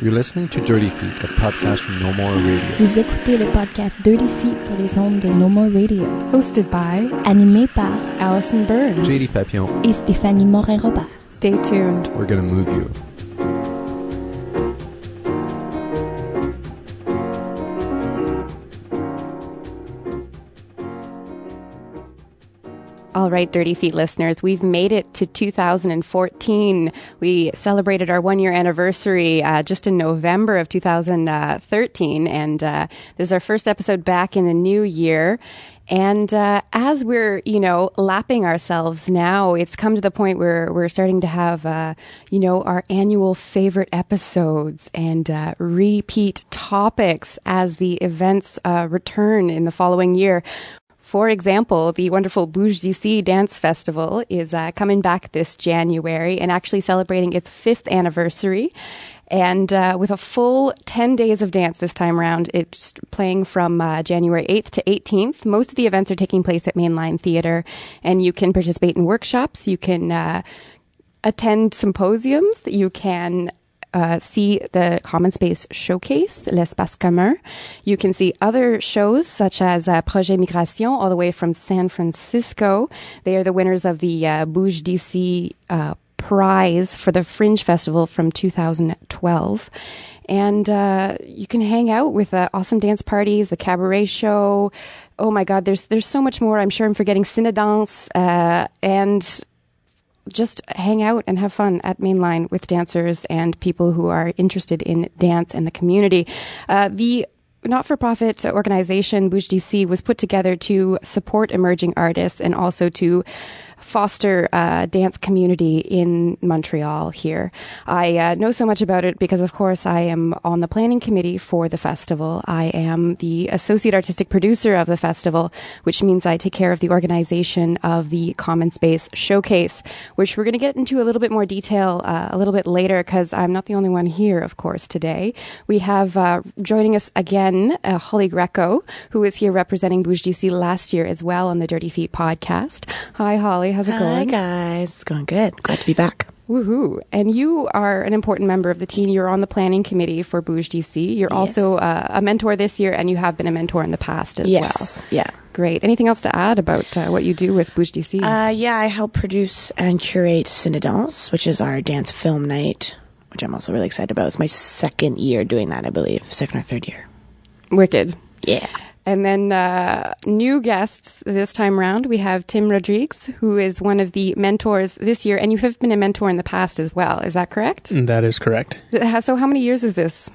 You're listening to Dirty Feet, a podcast from No More Radio. Vous écoutez le podcast Dirty Feet sur les ondes de No More Radio. Hosted by, animé par Allison Burns, JD Papillon, et Stéphanie Morin-Robert. Stay tuned. We're gonna move you. All right, Dirty Feet listeners, we've made it to 2014. We celebrated our one-year anniversary just in November of 2013, and this is our first episode back in the new year. And as we're, lapping ourselves now, it's come to the point where we're starting to have, our annual favorite episodes and repeat topics as the events return in the following year. For example, the wonderful Bouge DC Dance Festival is coming back this January and actually celebrating its 5th anniversary. And with a full 10 days of dance this time around, it's playing from January 8th to 18th. Most of the events are taking place at Mainline Theatre, and you can participate in workshops. You can attend symposiums. You can see the Common Space Showcase, L'Espace Commun. You can see other shows such as Projet Migration, all the way from San Francisco. They are the winners of the Bouge DC prize for the Fringe Festival from 2012. And you can hang out with awesome dance parties, the cabaret show. Oh my God, there's so much more. I'm sure I'm forgetting Cinedance, and just hang out and have fun at Mainline with dancers and people who are interested in dance and the community. The not-for-profit organization Bouge DC was put together to support emerging artists and also to foster dance community in Montreal here. I know so much about it because, of course, I am on the planning committee for the festival. I am the associate artistic producer of the festival, which means I take care of the organization of the Common Space Showcase, which we're going to get into a little bit more detail a little bit later because I'm not the only one here, of course, today. We have joining us again, Holly Greco, who was here representing Bouge DC last year as well on the Dirty Feet podcast. Hi, Holly. How's it going? Hi, guys. It's going good. Glad to be back. Woohoo. And you are an important member of the team. You're on the planning committee for Bouge DC. You're also a mentor this year, and you have been a mentor in the past as well. Yeah. Great. Anything else to add about what you do with Bouge DC? I help produce and curate Cinedance, which is our dance film night, which I'm also really excited about. It's my second year doing that, I believe. Second or third year. Wicked. Yeah. And then new guests this time around, we have Tim Rodrigues, who is one of the mentors this year. And you have been a mentor in the past as well. Is that correct? That is correct. So how many years is this?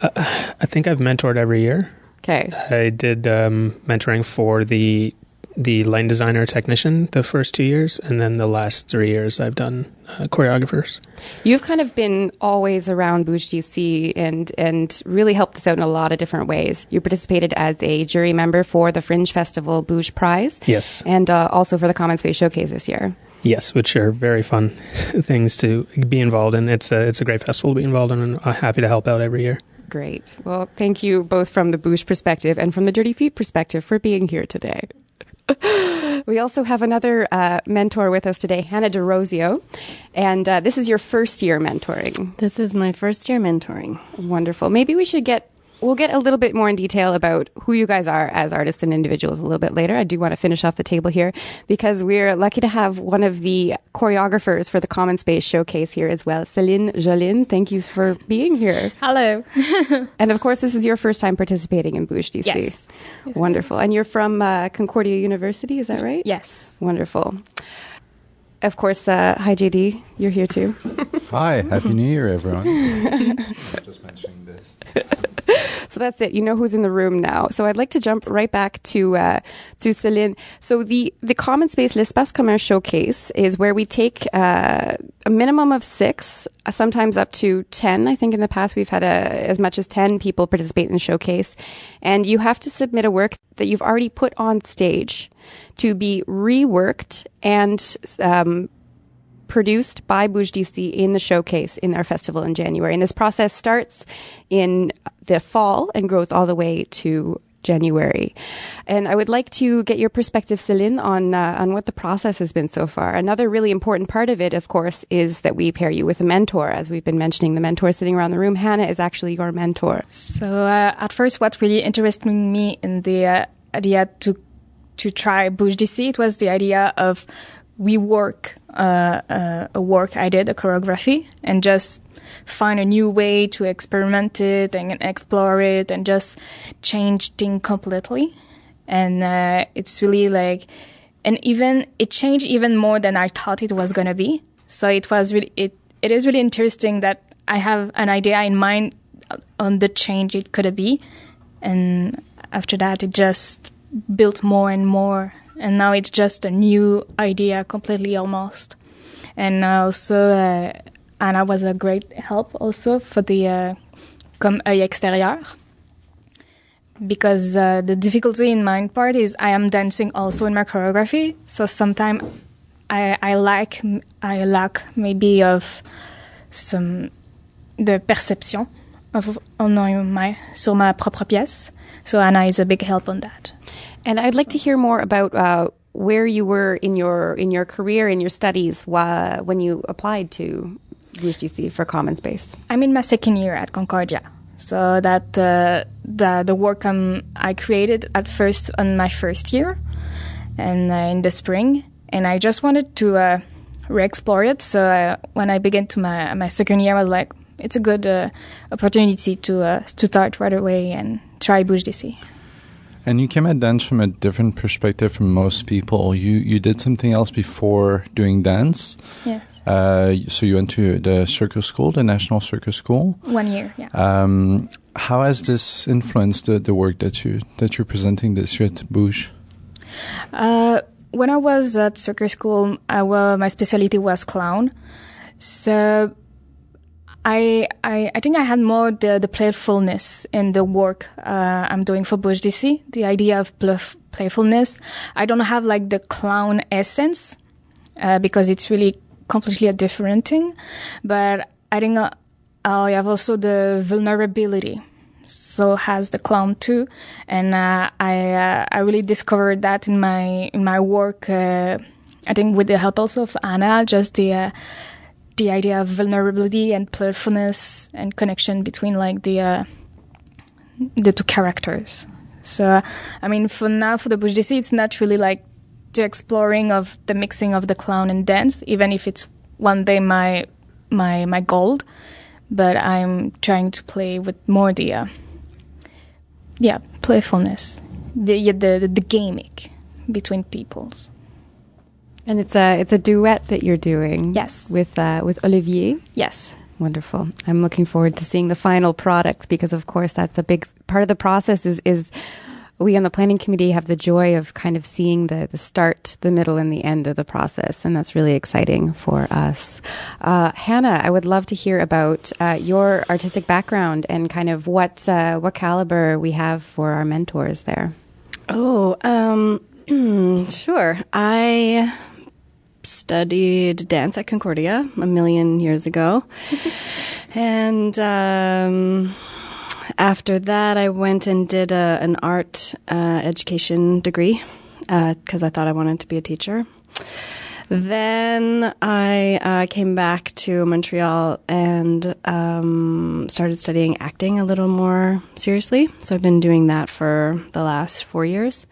I think I've mentored every year. Okay. I did mentoring for the line designer technician the first 2 years, and then the last 3 years I've done choreographers. You've kind of been always around Bouge DC and really helped us out in a lot of different ways. You participated as a jury member for the Fringe Festival Bouge Prize. Yes. And also for the Common Space Showcase this year. Yes, which are very fun things to be involved in. It's a great festival to be involved in, and I'm happy to help out every year. Great. Well, thank you both from the Bouge perspective and from the Dirty Feet perspective for being here today. We also have another mentor with us today, Hannah DeRosio, and this is your first year mentoring. This is my first year mentoring. Wonderful. Maybe we'll get a little bit more in detail about who you guys are as artists and individuals a little bit later. I do want to finish off the table here because we're lucky to have one of the choreographers for the Common Space Showcase here as well, Céline Jolin. Thank you for being here. Hello. And of course, this is your first time participating in Bouge DC. Yes. Wonderful. And you're from Concordia University, is that right? Yes. Wonderful. Of course, hi JD, you're here too. Hi, Happy New Year, everyone. Just mentioning this. So that's it. You know who's in the room now. So I'd like to jump right back to Céline. So the Common Space L'Espace Commun Showcase is where we take a minimum of 6, sometimes up to 10. I think in the past we've had as much as 10 people participate in the showcase. And you have to submit a work that you've already put on stage to be reworked and produced by Bouge DC in the showcase in our festival in January. And this process starts in the fall and goes all the way to January. And I would like to get your perspective, Céline, on what the process has been so far. Another really important part of it, of course, is that we pair you with a mentor. As we've been mentioning, the mentor sitting around the room, Hannah, is actually your mentor. So at first, what really interested me in the idea to try Bouge DC, it was the idea of rework a work I did, a choreography, and just find a new way to experiment it and explore it and just change things completely. And it's really like, and even it changed even more than I thought it was going to be. So it was really, it is really interesting that I have an idea in mind on the change it could be. And after that, it just built more and more. And now it's just a new idea completely almost. And also, Anna was a great help also for the comme œil extérieur. Because the difficulty in my part is I am dancing also in my choreography. So sometimes I lack maybe of the perception sur ma propre pièce. So Anna is a big help on that. And I'd like to hear more about where you were in your career, in your studies, when you applied to Bouge DC for Common Space. I'm in my second year at Concordia. So that the work I created at first on my first year and in the spring. And I just wanted to re-explore it. So when I began to my second year, I was like, it's a good opportunity to start right away and try Bouge DC. And you came at dance from a different perspective from most people. You did something else before doing dance. Yes. So you went to the circus school, the National Circus School. 1 year, yeah. How has this influenced the work that you're presenting this year at Bouge? When I was at circus school, my specialty was clown. So I think I had more the playfulness in the work I'm doing for Bouge DC, the idea of playfulness. I don't have like the clown essence because it's really completely a different thing. But I think I have also the vulnerability. So has the clown too. And I really discovered that in my work, I think with the help also of Anna, just the idea of vulnerability and playfulness and connection between like the two characters. So, I mean, for now, for the Bouge DC, it's not really like the exploring of the mixing of the clown and dance, even if it's one day my goal. But I'm trying to play with more the playfulness, the gimmick between peoples. And it's a duet that you're doing. Yes. With Olivier. Yes. Wonderful. I'm looking forward to seeing the final product because, of course, that's a big part of the process is we on the planning committee have the joy of kind of seeing the start, the middle, and the end of the process. And that's really exciting for us. Hannah, I would love to hear about your artistic background and kind of what caliber we have for our mentors there. Oh, sure. I studied dance at Concordia a million years ago. And after that, I went and did an art education degree because I thought I wanted to be a teacher. Then I came back to Montreal and started studying acting a little more seriously. So I've been doing that for the last 4 years.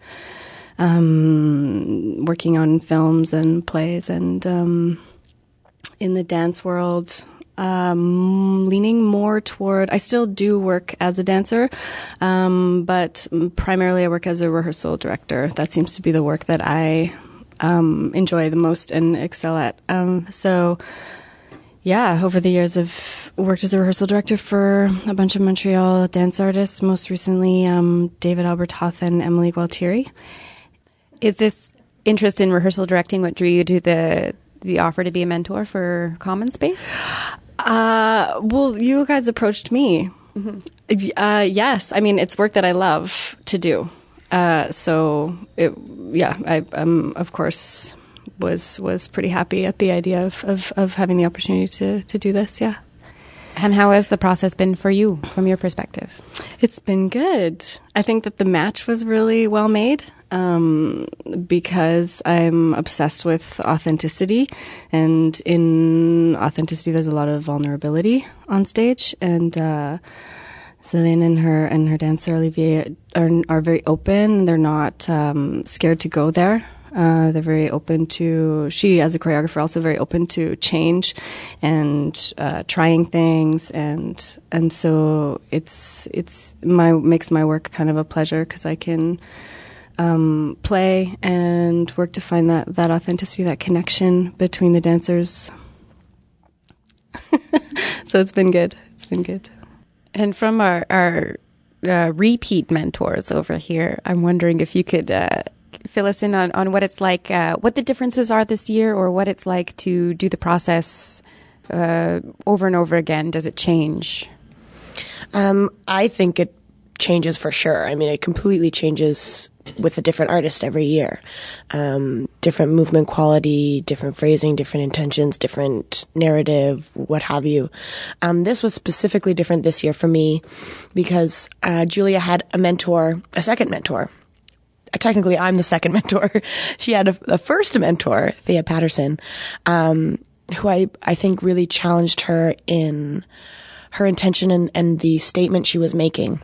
Working on films and plays and in the dance world, leaning more toward, I still do work as a dancer, but primarily I work as a rehearsal director. That seems to be the work that I enjoy the most and excel at. So yeah, over the years I've worked as a rehearsal director for a bunch of Montreal dance artists, most recently David Albertoth and Emily Gualtieri. Is this interest in rehearsal directing what drew you to the offer to be a mentor for Common Space? Well, you guys approached me. Mm-hmm. Yes. I mean, it's work that I love to do. I of course was pretty happy at the idea of having the opportunity to do this. Yeah. And how has the process been for you from your perspective? It's been good. I think that the match was really well made because I'm obsessed with authenticity. And in authenticity, there's a lot of vulnerability on stage. And Céline and her dancer, Olivier, are very open. They're not scared to go there. They're very open to, she as a choreographer also very open to change and trying things, and so it's makes my work kind of a pleasure because I can play and work to find that authenticity, that connection between the dancers. So it's been good. It's been good. And from our repeat mentors over here, I'm wondering if you could fill us in on what it's like, what the differences are this year, or what it's like to do the process over and over again. Does it change? I think it changes for sure. I mean, it completely changes with a different artist every year. Different movement quality, different phrasing, different intentions, different narrative, what have you. This was specifically different this year for me because Julia had a second mentor. Technically, I'm the second mentor. She had a first mentor, Thea Patterson, who I think really challenged her in her intention and the statement she was making.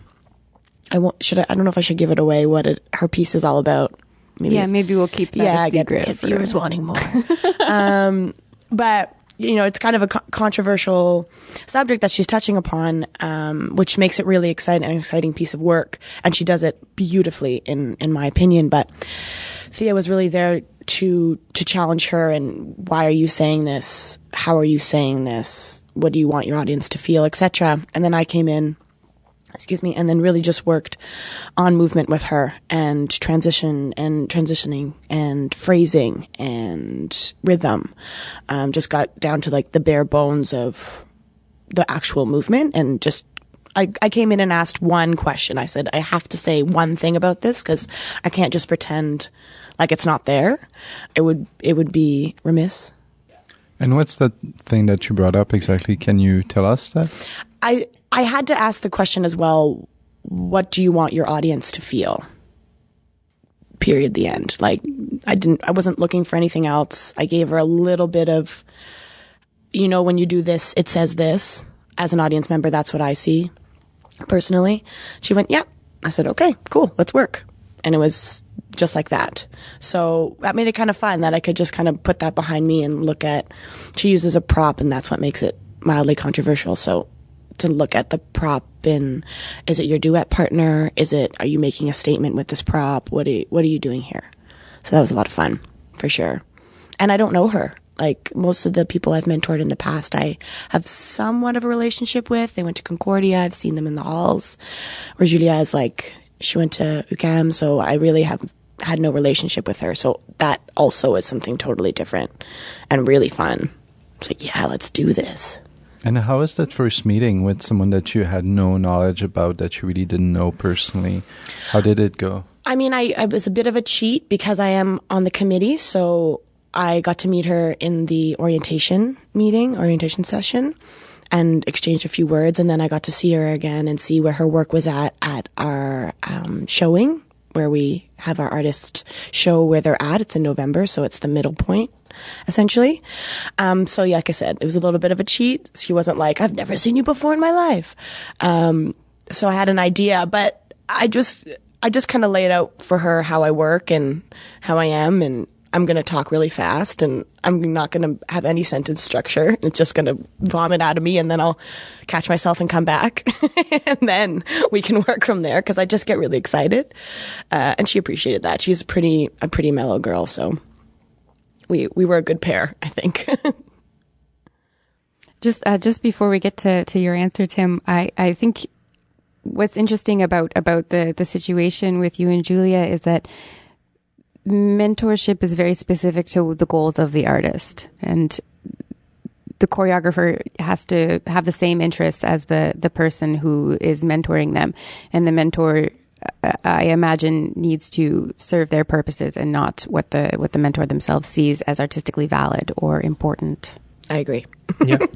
I don't know if I should give it away what her piece is all about. Maybe we'll keep that a secret. Get viewers wanting more. But it's kind of a controversial subject that she's touching upon, which makes it really exciting, an exciting piece of work. And she does it beautifully, in my opinion. But Thea was really there to challenge her. And why are you saying this? How are you saying this? What do you want your audience to feel, etc. And then I came in, and then really just worked on movement with her and transitioning and phrasing and rhythm. Just got down to like the bare bones of the actual movement, and just I came in and asked one question. I said, I have to say one thing about this because I can't just pretend like it's not there. It would be remiss. And what's that thing that you brought up exactly? Can you tell us that? I had to ask the question as well, what do you want your audience to feel? Period, the end. Like, I wasn't looking for anything else. I gave her a little bit of, when you do this, it says this. As an audience member, that's what I see, personally. She went, yeah. I said, okay, cool, let's work. And it was just like that. So that made it kind of fun that I could just kind of put that behind me and look at, she uses a prop, and that's what makes it mildly controversial. So to look at the prop in, is it your duet partner? Are you making a statement with this prop? What are you doing here? So that was a lot of fun, for sure. And I don't know her. Like most of the people I've mentored in the past, I have somewhat of a relationship with. They went to Concordia. I've seen them in the halls. Where Julia is she went to UQAM, so I really have had no relationship with her. So that also is something totally different and really fun. It's like, yeah, let's do this. And how was that first meeting with someone that you had no knowledge about, that you really didn't know personally? How did it go? I mean, I was a bit of a cheat because I am on the committee, so I got to meet her in the orientation session, and exchanged a few words, and then I got to see her again and see where her work was at our showing, where we have our artists show where they're at. It's in November, so it's the middle point, essentially. So yeah, like I said, it was a little bit of a cheat. She wasn't like, I've never seen you before in my life. So I had an idea, but I just kind of laid out for her how I work and how I am, and I'm going to talk really fast, and I'm not going to have any sentence structure. It's just going to vomit out of me, and then I'll catch myself and come back. And then we can work from there, because I just get really excited. And she appreciated that. She's a pretty mellow girl, so we were a good pair, I think. Just before we get to your answer, Tim, I think what's interesting about the situation with you and Julia is that mentorship is very specific to the goals of the artist, and the choreographer has to have the same interests as the person who is mentoring them, and the mentor, I imagine, needs to serve their purposes and not what the mentor themselves sees as artistically valid or important. I agree. Yeah.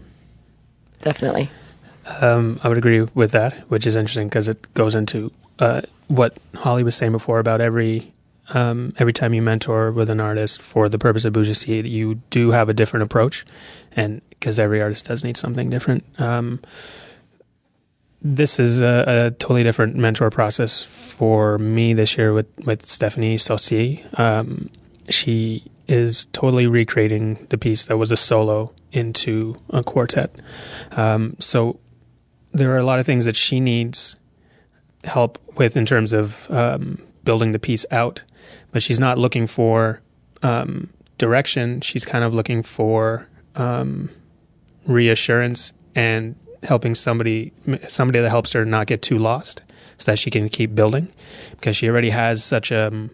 Definitely. I would agree with that, which is interesting because it goes into what Holly was saying before about every time you mentor with an artist for the purpose of Bouge, you do have a different approach, and because every artist does need something different. This is a totally different mentor process for me this year with Stephanie Saucier. She is totally recreating the piece that was a solo into a quartet. So there are a lot of things that she needs help with in terms of building the piece out, but she's not looking for direction. She's kind of looking for reassurance and helping somebody that helps her not get too lost so that she can keep building, because she already has such a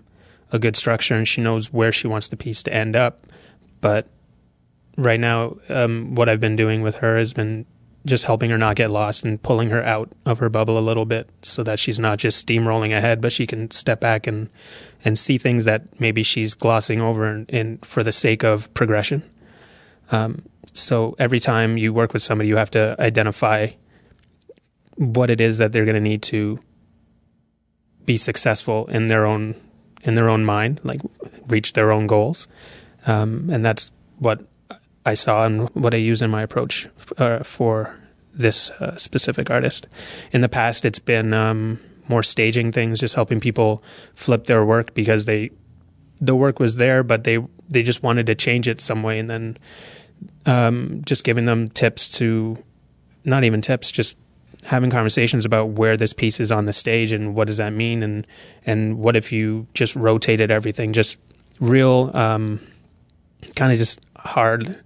good structure and she knows where she wants the piece to end up. But right now, what I've been doing with her has been just helping her not get lost and pulling her out of her bubble a little bit so that she's not just steamrolling ahead, but she can step back and see things that maybe she's glossing over in for the sake of progression. So every time you work with somebody, you have to identify what it is that they're going to need to be successful in their own mind, like reach their own goals. And that's what I saw and what I use in my approach for this specific artist. In the past, it's been more staging things, just helping people flip their work because the work was there, but they just wanted to change it some way, and then just giving them tips to, not even tips, just having conversations about where this piece is on the stage and what does that mean, and what if you just rotated everything, just real kind of just hard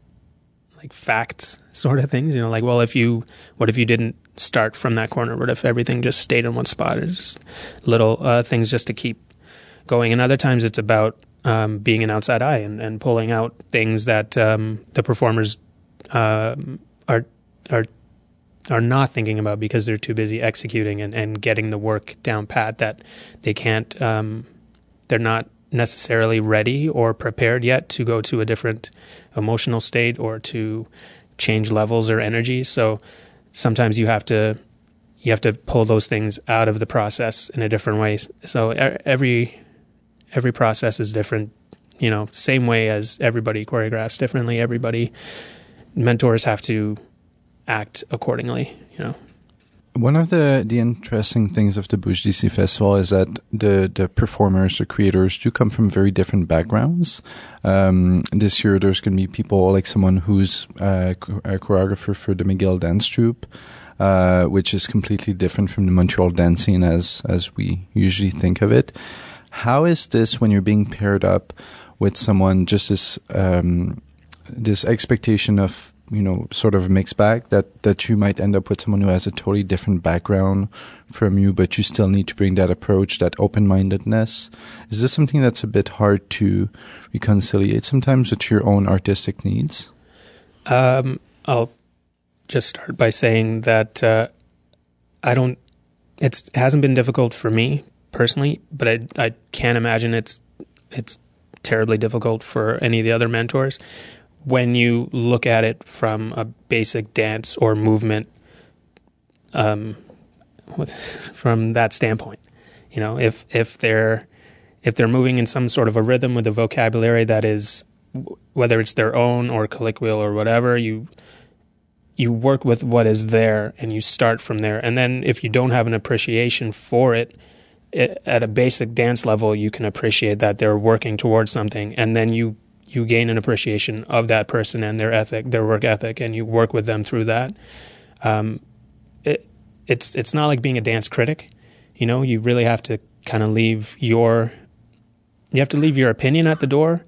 like facts sort of things, like, well, what if you didn't start from that corner? What if everything just stayed in one spot? Or just little things just to keep going. And other times it's about being an outside eye and pulling out things that the performers are not thinking about because they're too busy executing and getting the work down pat, that they can't, they're not necessarily ready or prepared yet to go to a different emotional state or to change levels or energy. So sometimes you have to pull those things out of the process in a different way. So every process is different, same way as everybody choreographs differently. Mentors have to act accordingly, One of the interesting things of the Bouge DC Festival is that the performers, the creators do come from very different backgrounds. This year there's going to be people like someone who's a choreographer for the McGill Dance Troupe, which is completely different from the Montreal dance scene as we usually think of it. How is this when you're being paired up with someone, just this expectation of, sort of a mixed bag, that you might end up with someone who has a totally different background from you, but you still need to bring that approach, that open-mindedness? Is this something that's a bit hard to reconciliate sometimes with your own artistic needs? I'll just start by saying that it hasn't been difficult for me personally, but I can't imagine it's terribly difficult for any of the other mentors when you look at it from a basic dance or movement, from that standpoint. If they're moving in some sort of a rhythm with a vocabulary that is, whether it's their own or colloquial or whatever, you work with what is there and you start from there. And then if you don't have an appreciation for it at a basic dance level, you can appreciate that they're working towards something, and then you gain an appreciation of that person and their work ethic, and you work with them through that. It's not like being a dance critic. You really have to kind of leave your opinion at the door.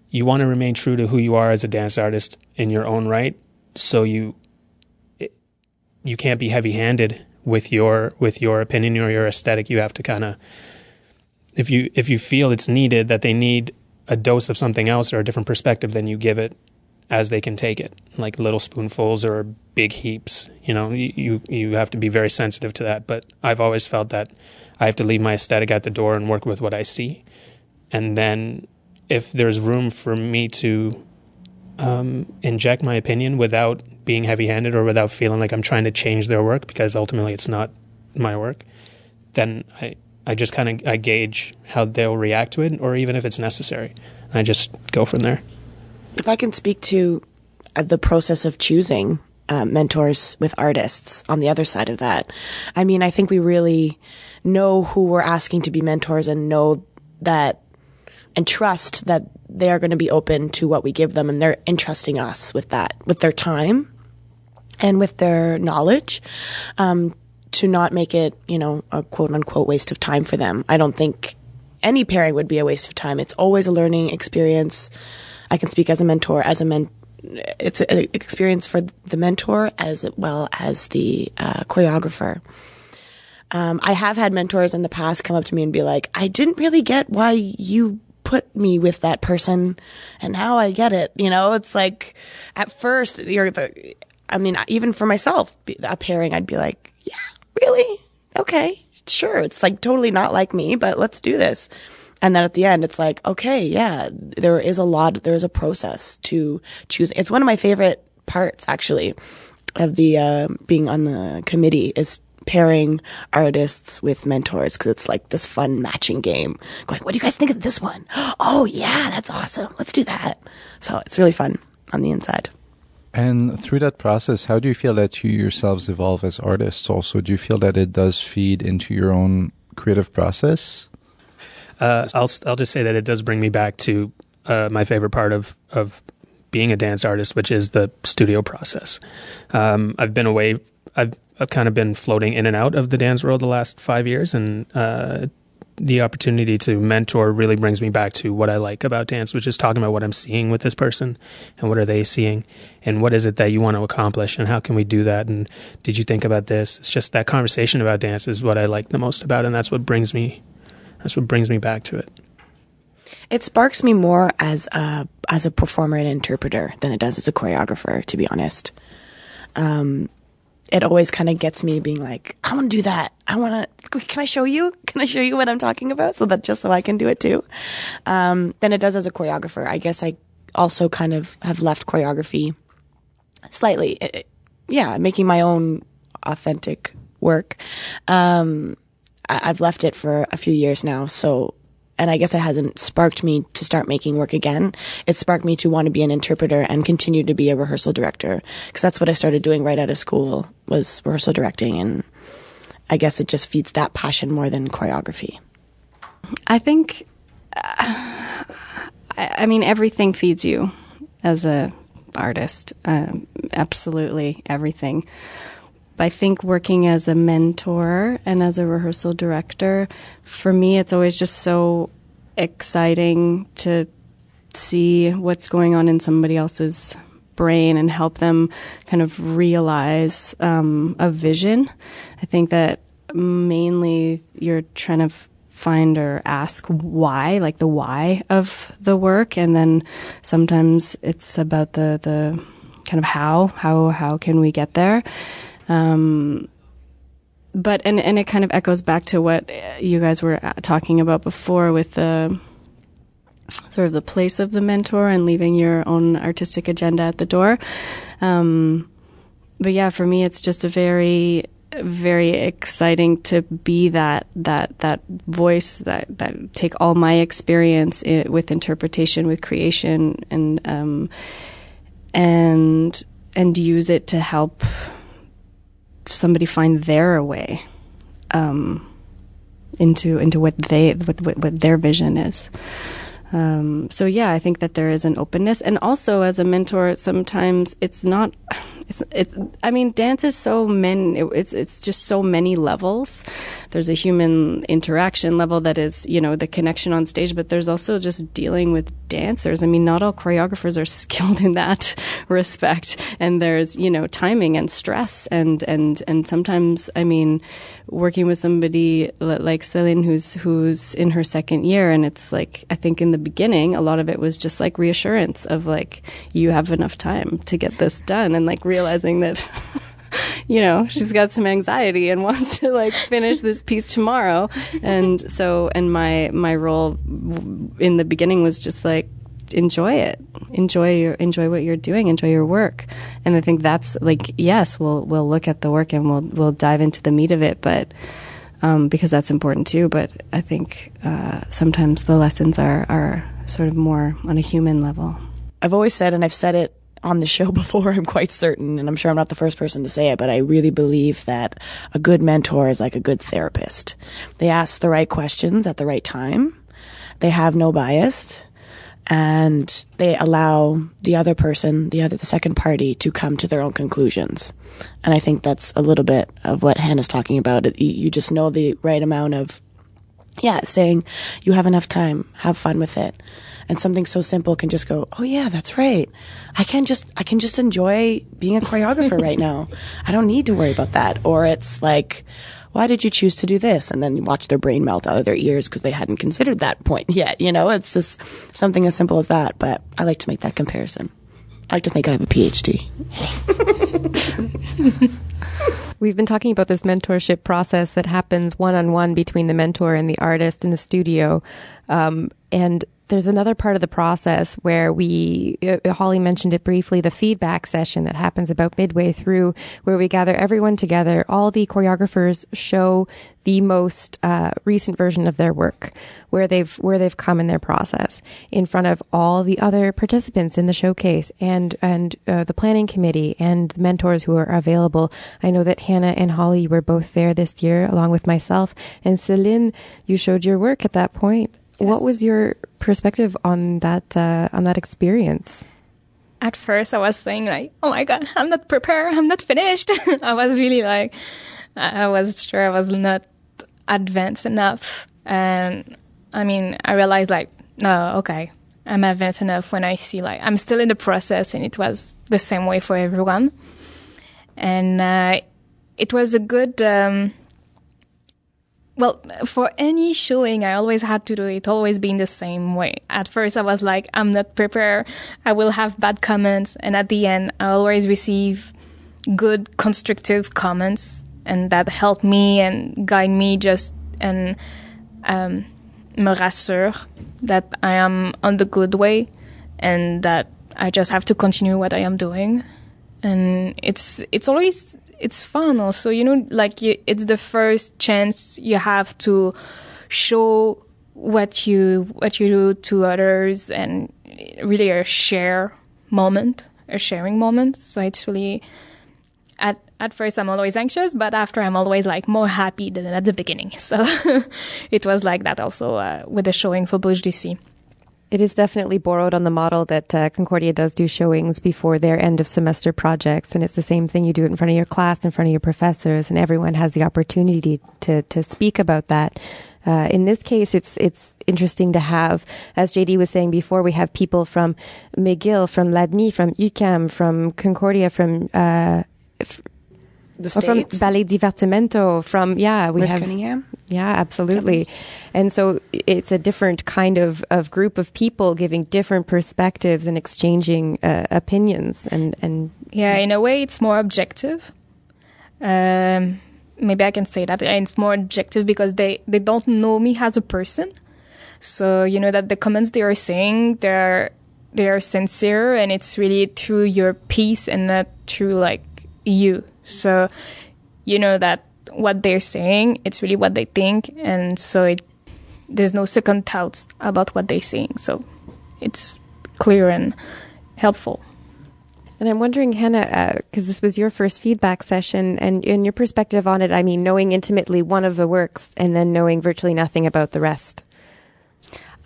You want to remain true to who you are as a dance artist in your own right. So you can't be heavy-handed with your opinion or your aesthetic. You have to kind of, if you feel it's needed, that they need a dose of something else or a different perspective, then you give it as they can take it, like little spoonfuls or big heaps. You have to be very sensitive to that. But I've always felt that I have to leave my aesthetic at the door and work with what I see. And then if there's room for me to inject my opinion without being heavy-handed or without feeling like I'm trying to change their work, because ultimately it's not my work, then I just kind of gauge how they'll react to it, or even if it's necessary. I just go from there. If I can speak to the process of choosing mentors with artists on the other side of that, I mean, I think we really know who we're asking to be mentors and know that and trust that they are going to be open to what we give them, and they're entrusting us with that, with their time and with their knowledge, to not make it, a quote unquote waste of time for them. I don't think any pairing would be a waste of time. It's always a learning experience. I can speak as a mentor, it's an experience for the mentor as well as the choreographer. I have had mentors in the past come up to me and be like, I didn't really get why you put me with that person, and now I get it. It's like, at first, even for myself, a pairing, I'd be like, yeah, really? Okay, sure. It's like totally not like me, but let's do this. And then at the end, it's like, okay, yeah, there is a process to choose. It's one of my favorite parts, actually, of the being on the committee, is pairing artists with mentors, because it's like this fun matching game. Going, what do you guys think of this one? Oh, yeah, that's awesome. Let's do that. So it's really fun on the inside. And through that process, how do you feel that you yourselves evolve as artists also? Do you feel that it does feed into your own creative process? I'll just say that it does bring me back to my favorite part of being a dance artist, which is the studio process. I've been away. I've kind of been floating in and out of the dance world the last 5 years, and the opportunity to mentor really brings me back to what I like about dance, which is talking about what I'm seeing with this person and what are they seeing and what is it that you want to accomplish and how can we do that, and did you think about this? It's just that conversation about dance is what I like the most about it, and that's what brings me back to it. It sparks me more as a performer and interpreter than it does as a choreographer, to be honest. It always kind of gets me being like, I want to do that. Can I show you? Can I show you what I'm talking about? So I can do it too. Than it does as a choreographer. I guess I also kind of have left choreography slightly. Making my own authentic work. I've left it for a few years now. And I guess it hasn't sparked me to start making work again. It sparked me to want to be an interpreter and continue to be a rehearsal director, because that's what I started doing right out of school, was rehearsal directing. And I guess it just feeds that passion more than choreography. I think, everything feeds you as a artist. Absolutely everything. I think working as a mentor and as a rehearsal director, for me, it's always just so exciting to see what's going on in somebody else's brain and help them kind of realize a vision. I think that mainly you're trying to find or ask why, like the why of the work, and then sometimes it's about the kind of how can we get there. But it kind of echoes back to what you guys were talking about before with the sort of the place of the mentor and leaving your own artistic agenda at the door. But yeah, for me, it's just a very, very exciting to be that voice that take all my experience with interpretation, with creation, and use it to help somebody find their way into what their vision is. So yeah, I think that there is an openness, and also as a mentor, sometimes it's not. Dance is so many. It's just so many levels. There's a human interaction level that is, the connection on stage, but there's also just dealing with dancers. Not all choreographers are skilled in that respect, and there's timing and stress, and sometimes working with somebody like Céline who's in her second year, and it's like, I think in the beginning a lot of it was just like reassurance of like, you have enough time to get this done, and like realizing that she's got some anxiety and wants to like finish this piece tomorrow. And my role in the beginning was just like enjoy it, enjoy what you're doing, enjoy your work. And I think that's like, yes, we'll look at the work and we'll dive into the meat of it, but because that's important too. But I think sometimes the lessons are sort of more on a human level. I've always said, and I've said it on the show before, I'm quite certain, and I'm sure I'm not the first person to say it, but I really believe that a good mentor is like a good therapist. They ask the right questions at the right time. They have no bias, and they allow the other person, the second party, to come to their own conclusions. And I think that's a little bit of what Hannah's talking about. You just know the right amount of, saying you have enough time, have fun with it. And something so simple can just go, oh yeah, that's right. I can just enjoy being a choreographer right now. I don't need to worry about that. Or it's like, why did you choose to do this? And then you watch their brain melt out of their ears because they hadn't considered that point yet. You know, it's just something as simple as that. But I like to make that comparison. I like to think I have a PhD. We've been talking about this mentorship process that happens one-on-one between the mentor and the artist in the studio. And there's another part of the process where Holly mentioned it briefly, the feedback session that happens about midway through, where we gather everyone together. All the choreographers show the most recent version of their work, where they've come in their process, in front of all the other participants in the showcase and the planning committee and the mentors who are available. I know that Hannah and Holly were both there this year, along with myself. And Celine, you showed your work at that point. Yes. What was your perspective on that experience? At first, I was saying like, "Oh my God, I'm not prepared. I'm not finished." I was really like, I was sure I was not advanced enough. And I mean, I realized like, no, okay, I'm advanced enough when I see like I'm still in the process, and it was the same way for everyone. And it was a good. Well, for any showing, I always had to do it, always being the same way. At first, I was like, I'm not prepared. I will have bad comments. And at the end, I always receive good, constructive comments. And that help me and guide me and me rassure that I am on the good way and that I just have to continue what I am doing. And it's fun also, you know, like it's the first chance you have to show what you do to others, and really a sharing moment. So it's really, at first I'm always anxious, but after I'm always like more happy than at the beginning. So it was like that also with the showing for Bouge DC. It is definitely borrowed on the model that Concordia does do showings before their end of semester projects. And it's the same thing. You do it in front of your class, in front of your professors, and everyone has the opportunity to speak about that. In this case, it's interesting to have, as JD was saying before, we have people from McGill, from LADMI, from UQAM, from Concordia, from from Ballet Divertimento, from, we have Cunningham. Yeah, absolutely. And so it's a different kind of group of people giving different perspectives and exchanging opinions. And in a way, it's more objective. Maybe I can say that. It's more objective because they don't know me as a person. So, you know, that the comments they are saying, they are sincere, and it's really through your piece and not through, like, you. So, you know that what they're saying, it's really what they think, and so there's no second thoughts about what they're saying. So it's clear and helpful. And I'm wondering, Hannah, because this was your first feedback session, and in your perspective on it, I mean, knowing intimately one of the works and then knowing virtually nothing about the rest.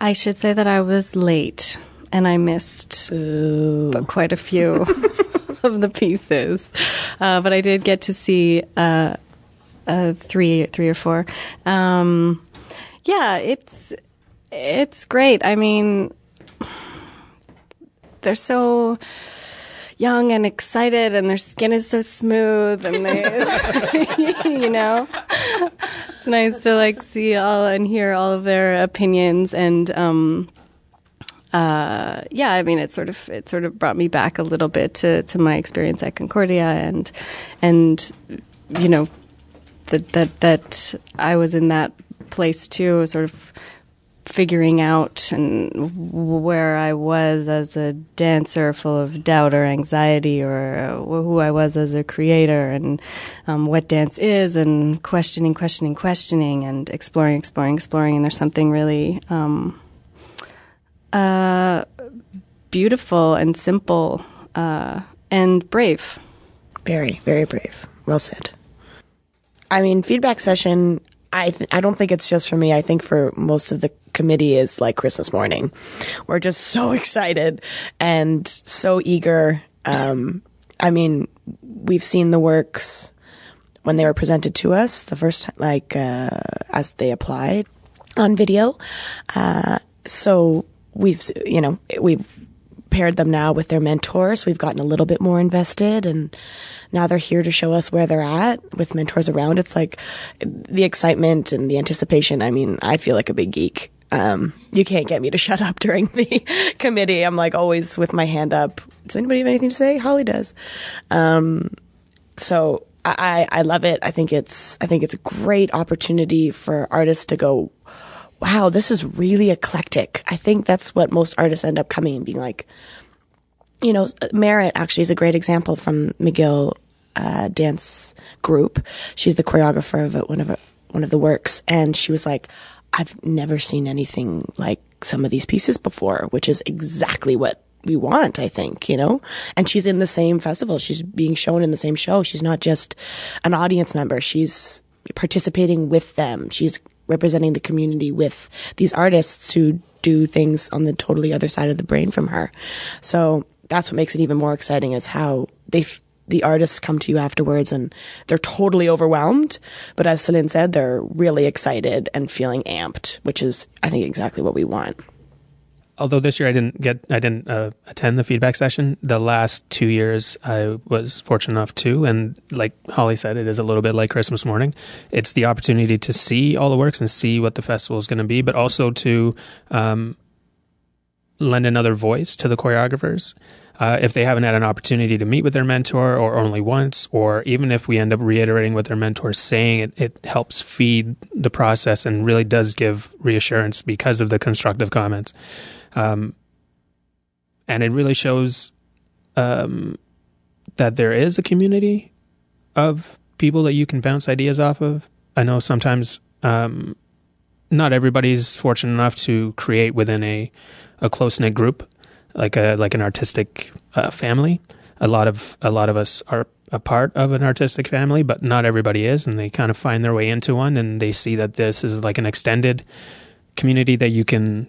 I should say that I was late and I missed quite a few of the pieces, but I did get to see three or four. It's great. I mean, they're so young and excited, and their skin is so smooth, and they, you know, it's nice to like see all and hear all of their opinions. And I mean, it sort of brought me back a little bit to my experience at Concordia, and you know, that I was in that place too, sort of figuring out and where I was as a dancer, full of doubt or anxiety, or who I was as a creator, and what dance is, and questioning, and exploring. And there's something really beautiful and simple and brave. Very, very brave. Well said. I mean, feedback session, I don't think it's just for me. I think for most of the committee is like Christmas morning. We're just so excited and so eager. I mean, we've seen the works when they were presented to us the first time, like as they applied on video. So we've paired them now with their mentors. We've gotten a little bit more invested, and now they're here to show us where they're at with mentors around. It's like the excitement and the anticipation. I mean, I feel like a big geek. You can't get me to shut up during the committee. I'm like always with my hand up. Does anybody have anything to say? Holly does. So I love it. I think it's a great opportunity for artists to go, wow, this is really eclectic. I think that's what most artists end up coming and being like, Merritt actually is a great example from McGill dance group. She's the choreographer of one of the works. And she was like, I've never seen anything like some of these pieces before, which is exactly what we want, I think, and she's in the same festival. She's being shown in the same show. She's not just an audience member. She's participating with them. She's representing the community with these artists who do things on the totally other side of the brain from her. So that's what makes it even more exciting, is how the artists come to you afterwards and they're totally overwhelmed. But as Celine said, they're really excited and feeling amped, which is, I think, exactly what we want. Although this year I didn't attend the feedback session. The last 2 years I was fortunate enough to, and like Holly said, it is a little bit like Christmas morning. It's the opportunity to see all the works and see what the festival is going to be, but also to lend another voice to the choreographers. If they haven't had an opportunity to meet with their mentor, or only once, or even if we end up reiterating what their mentor is saying, it helps feed the process and really does give reassurance because of the constructive comments. And it really shows that there is a community of people that you can bounce ideas off of. I know sometimes not everybody's fortunate enough to create within a close-knit group, like an artistic family. A lot of us are a part of an artistic family, but not everybody is, and they kind of find their way into one, and they see that this is like an extended community that you can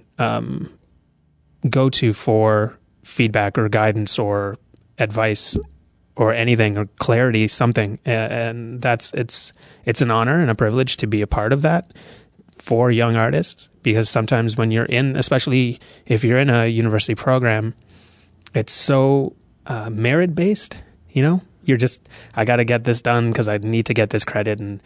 go to for feedback or guidance or advice or anything, or clarity, something. And it's an honor and a privilege to be a part of that for young artists, because sometimes when you're in, especially if you're in a university program, it's so merit based, you're just, I got to get this done because I need to get this credit. And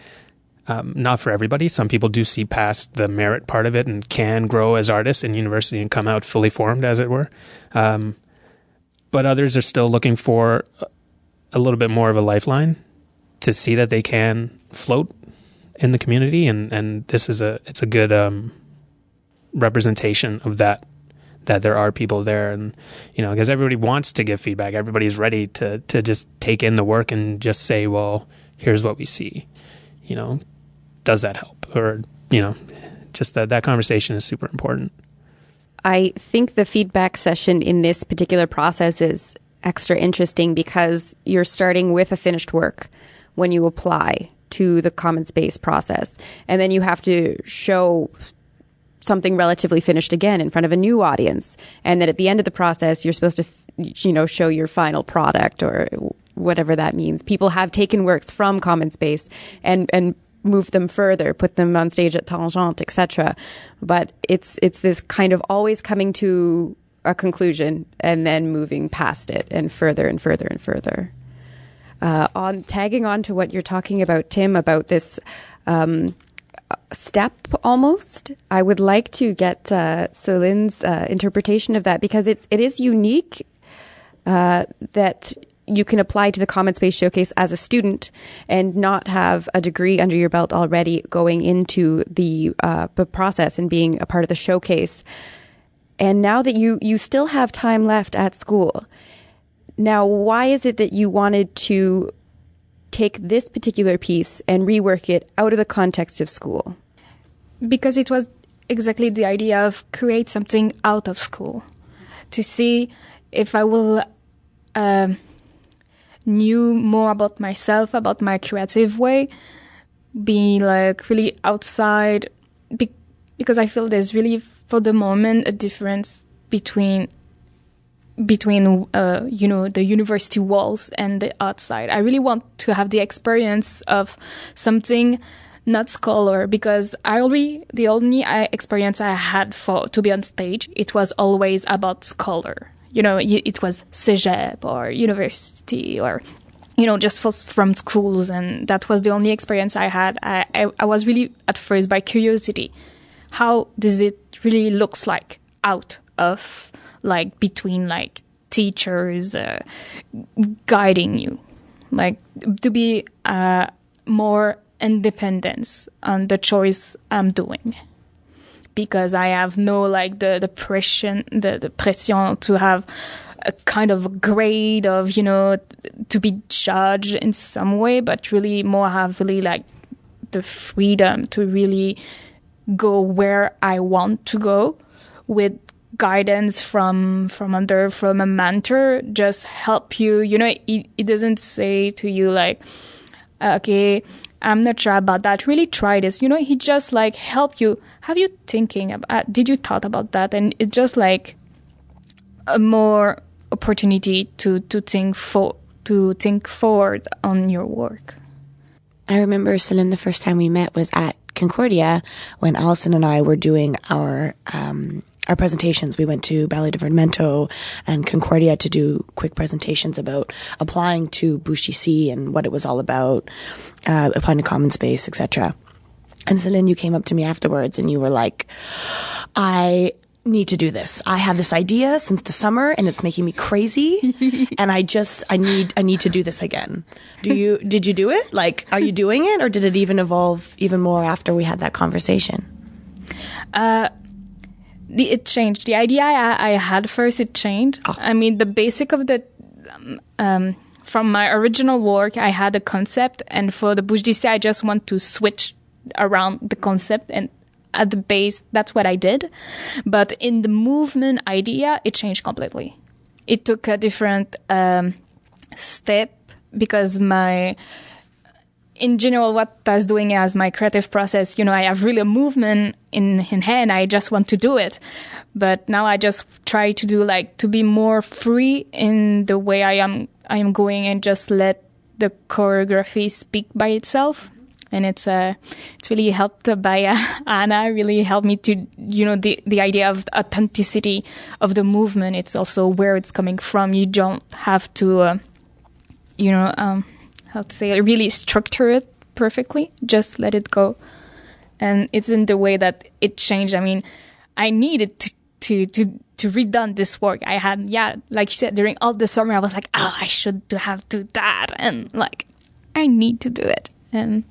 not for everybody. Some people do see past the merit part of it and can grow as artists in university and come out fully formed, as it were. But others are still looking for a little bit more of a lifeline to see that they can float in the community. And this is it's a good representation of that there are people there. And, because everybody wants to give feedback. Everybody's ready to just take in the work and just say, well, here's what we see, does that help? Or, just that conversation is super important. I think the feedback session in this particular process is extra interesting because you're starting with a finished work when you apply to the common space process. And then you have to show something relatively finished again in front of a new audience. And then at the end of the process, you're supposed to, show your final product or whatever that means. People have taken works from common space and move them further, put them on stage at Tangente, etc. But it's this kind of always coming to a conclusion and then moving past it and further and further and further. Tagging on to what you're talking about, Tim, about this step almost, I would like to get Celine's interpretation of that, because it is unique that you can apply to the Common Space Showcase as a student and not have a degree under your belt already going into the process and being a part of the showcase. And now that you still have time left at school, now why is it that you wanted to take this particular piece and rework it out of the context of school? Because it was exactly the idea of create something out of school, to see if I will knew more about myself, about my creative way, being like really outside, because I feel there's really, for the moment, a difference between the university walls and the outside. I really want to have the experience of something not scholar, because the only experience I had to be on stage, it was always about scholar. It was cégep or university or, just from schools. And that was the only experience I had. I was really at first by curiosity. How does it really looks like out of between teachers guiding you, to be more independence on the choice I'm doing, because I have no the pression to have a kind of grade of to be judged in some way, but really more have really the freedom to really go where I want to go, with guidance from a mentor, just help you. It doesn't say to you okay, I'm not sure about that, really try this. He just help you. Have you thinking about, did you thought about that? And it's just a more opportunity to think forward on your work. I remember, Celine, the first time we met was at Concordia when Allison and I were doing our presentations. We went to Ballet Divertimento and Concordia to do quick presentations about applying to Bouge DC and what it was all about, applying to Common Space, etc. And Celine, you came up to me afterwards and you were like, I need to do this. I have this idea since the summer and it's making me crazy and I need to do this again. Did you do it? Are you doing it, or did it even evolve even more after we had that conversation? It changed. The idea I had first, it changed. Awesome. I mean, the basic of the from my original work, I had a concept, and for the Bouge DC, I just want to switch around the concept, and at the base, that's what I did. But in the movement idea, it changed completely. It took a different step, because in general, what I was doing as my creative process, I have really a movement in hand. I just want to do it. But now I just try to do to be more free in the way I am going, and just let the choreography speak by itself. And it's really helped by Anna, really helped me to, the idea of authenticity of the movement. It's also where it's coming from. You don't have to, how to say it, really structure it perfectly. Just let it go. And it's in the way that it changed. I mean, I needed to redone this work. I had, like you said, during all the summer, I was like, I should have to do that. And I need to do it. And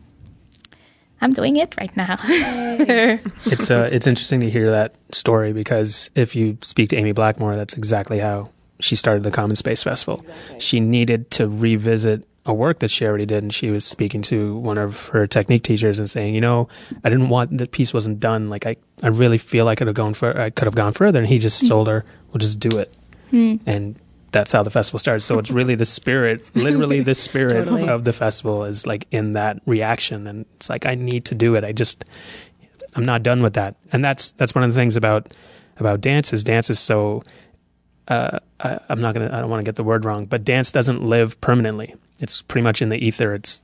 I'm doing it right now. It's interesting to hear that story, because if you speak to Amy Blackmore, that's exactly how she started the Common Space Festival. Exactly. She needed to revisit a work that she already did, and she was speaking to one of her technique teachers and saying, I didn't want, the piece wasn't done. I really feel I could have gone further. And he just told her, well, just do it. And that's how the festival started. So it's really the spirit, literally the spirit totally. Of the festival is in that reaction. And it's I need to do it. I'm not done with that. And that's one of the things about dance is so, I don't want to get the word wrong, but dance doesn't live permanently. It's pretty much in the ether. It's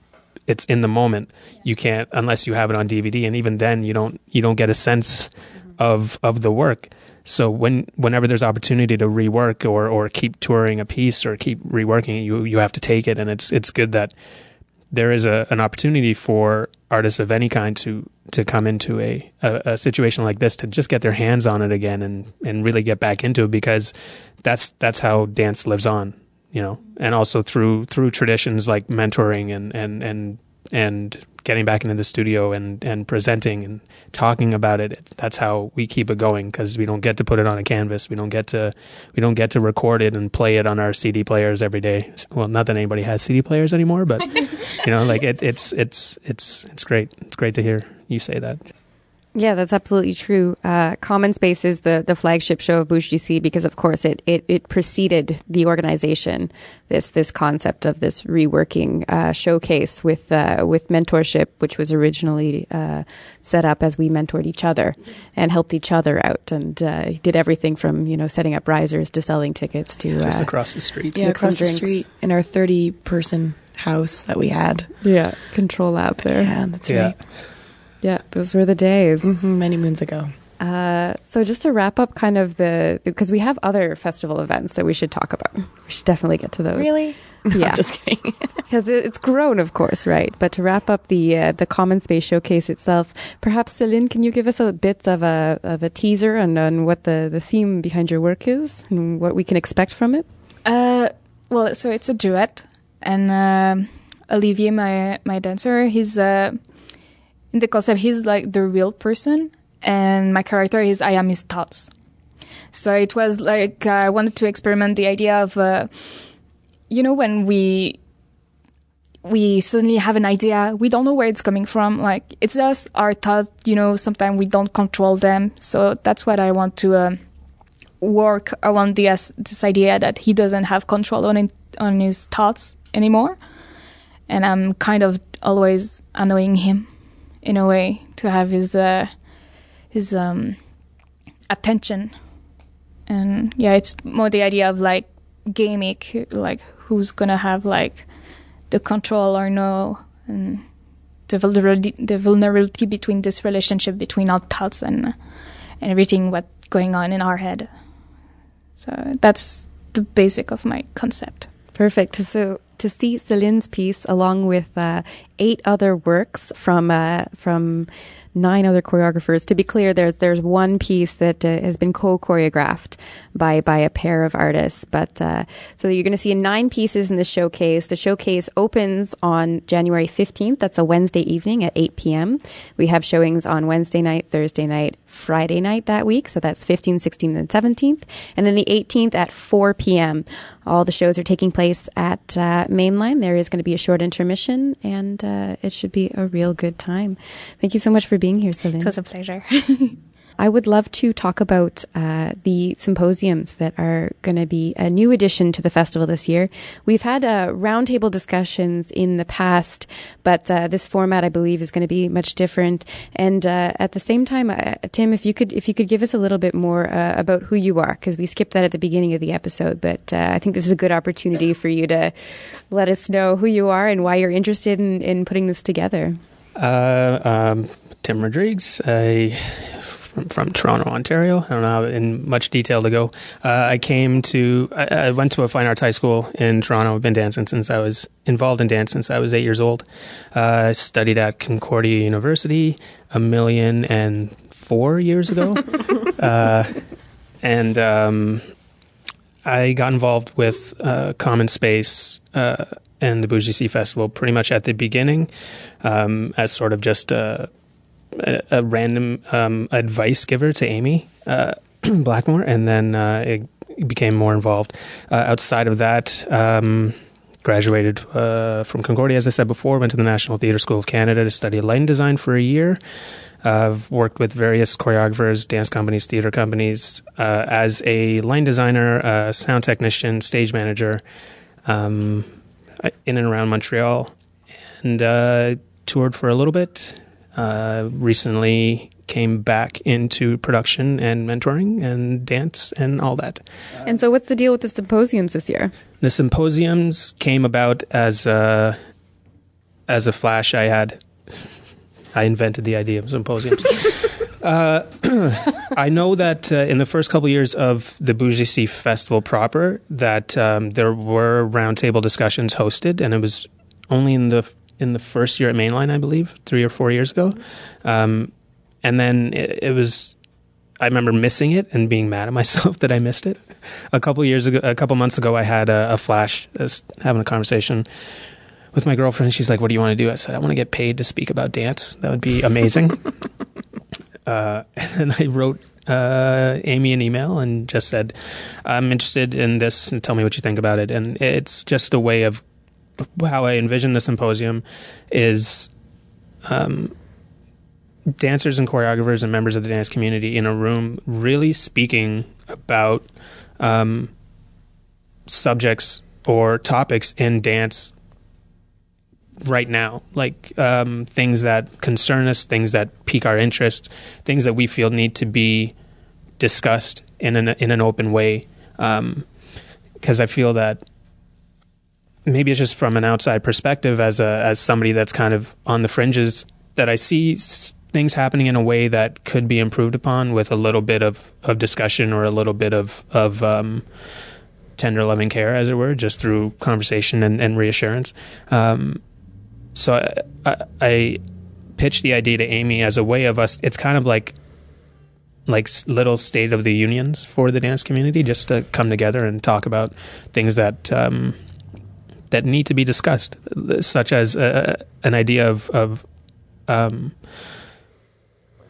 in the moment. You can't, unless you have it on DVD. And even then you don't get a sense of the work. So whenever there's opportunity to rework or keep touring a piece or keep reworking it, you have to take it. And it's good that there is an opportunity for artists of any kind to come into a situation like this, to just get their hands on it again and really get back into it, because that's how dance lives on. and also through traditions like mentoring and getting back into the studio and presenting and talking about it. That's how we keep it going, because we don't get to put it on a canvas. We don't get to record it and play it on our CD players every day. Well, not that anybody has CD players anymore, but it's great. It's great to hear you say that. Yeah, that's absolutely true. Common Space is the flagship show of Bouge DC because, of course, it preceded the organization. This concept of this reworking showcase with mentorship, which was originally set up as we mentored each other and helped each other out, and did everything from setting up risers to selling tickets to just across the street. Yeah, across the street in our 30-person house that we had. Yeah, control lab there. Yeah, that's right. Yeah, those were the days. Many moons ago. So just to wrap up kind of because we have other festival events that we should talk about. We should definitely get to those. Really? Yeah. I'm just kidding. Because it's grown, of course, right? But to wrap up the Common Space Showcase itself, perhaps, Céline, can you give us a bit of a teaser on what the theme behind your work is and what we can expect from it? Well, so it's a duet. And Olivier, my dancer, he's... in the concept, he's like the real person, and my character is I am his thoughts. So it was like I wanted to experiment the idea of, when we suddenly have an idea, we don't know where it's coming from. Like, it's just our thoughts, sometimes we don't control them. So that's what I want to work around this idea that he doesn't have control on his thoughts anymore. And I'm kind of always annoying him, in a way, to have his attention. And yeah, it's more the idea of like gamic, like who's gonna have like the control or no, and the vulnerability between this relationship between our thoughts and everything what's going on in our head. So that's the basic of my concept. Perfect. So to see Céline's piece along with 8 other works from 9 other choreographers. To be clear, there's one piece that has been co-choreographed by a pair of artists. But so you're going to see 9 pieces in the showcase. The showcase opens on January 15th. That's a Wednesday evening at 8 p.m. We have showings on Wednesday night, Thursday night, Friday night that week. So that's 15th, 16th, and 17th. And then the 18th at 4 p.m. All the shows are taking place at Mainline. There is going to be a short intermission, and it should be a real good time. Thank you so much for being here, Céline. It was a pleasure. I would love to talk about the symposiums that are going to be a new addition to the festival this year. We've had roundtable discussions in the past, but this format, I believe, is going to be much different. And at the same time, Tim, if you could give us a little bit more about who you are, because we skipped that at the beginning of the episode, but I think this is a good opportunity for you to let us know who you are and why you're interested in putting this together. Tim Rodrigues. From Toronto, Ontario. I don't know how in much detail to go. I went to a fine arts high school in Toronto. I've been dancing since I was involved in dance since I was 8 years old. I studied at Concordia University 1,004 years ago. And I got involved with Common Space and the Bouge DC Festival pretty much at the beginning as sort of just a random advice giver to Amy Blackmore, and then it became more involved. Outside of that, graduated from Concordia, as I said before, went to the National Theatre School of Canada to study lighting design for a year. I've worked with various choreographers, dance companies, theatre companies, as a line designer, sound technician, stage manager, in and around Montreal, and toured for a little bit. Recently came back into production and mentoring and dance and all that. And so what's the deal with the symposiums this year? The symposiums came about as a flash I had. I invented the idea of symposiums. I know that in the first couple of years of the Bouge DC Festival proper, that there were roundtable discussions hosted, and it was only in the first year at Mainline, I believe, 3 or 4 years ago. And then it was I remember missing it and being mad at myself that I missed it. A couple months ago, I had a flash, having a conversation with my girlfriend. She's like, "What do you want to do?" I said, "I want to get paid to speak about dance. That would be amazing." And I wrote Amy an email and just said, "I'm interested in this and tell me what you think about it." And it's just a way of how I envision the symposium is dancers and choreographers and members of the dance community in a room really speaking about subjects or topics in dance right now, like things that concern us, things that pique our interest, things that we feel need to be discussed in an open way. Because I feel that maybe it's just from an outside perspective, as somebody that's kind of on the fringes, that I see things happening in a way that could be improved upon with a little bit of discussion or a little bit of tender loving care, as it were, just through conversation and reassurance. So I pitched the idea to Amy as a way of us. It's kind of like little state of the unions for the dance community, just to come together and talk about things that that need to be discussed, such as an idea of